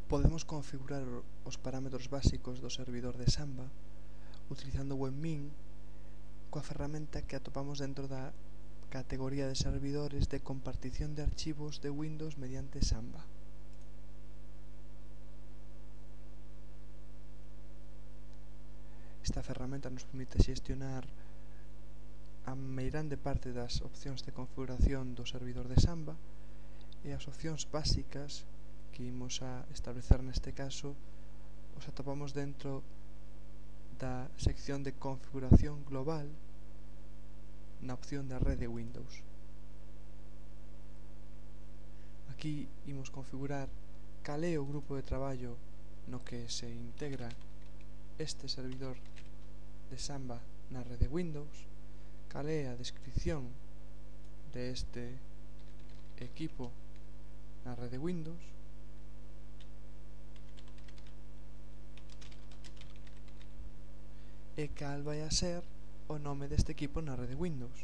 Podemos configurar os parámetros básicos do servidor de Samba utilizando webmin coa ferramenta que atopamos dentro da categoría de servidores de compartición de archivos de Windows mediante Samba. Esta ferramenta nos permite xestionar a meirande parte das opcións de configuración do servidor de Samba e as opcións básicas que imos a establecer neste caso os atopamos dentro da sección de configuración global na opción da rede Windows. Aquí imos configurar cal é o grupo de traballo no que se integra este servidor de Samba na rede Windows, cal é a descripción de este equipo na rede Windows e cal vai a ser o nome deste equipo na rede Windows.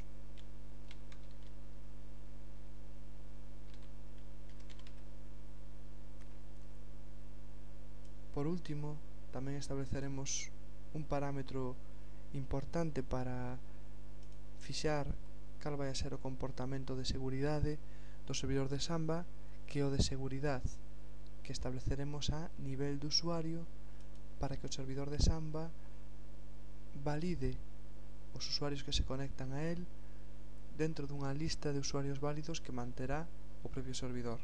Por último, tamén estableceremos un parámetro importante para fixar cal vai a ser o comportamento de seguridade do servidor de Samba, que é o de seguridade, que estableceremos a nivel de usuario para que o servidor de Samba valide os usuarios que se conectan a él dentro dunha lista de usuarios válidos que manterá o propio servidor.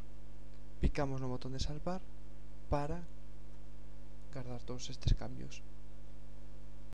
Picamos no botón de salvar para guardar todos estes cambios.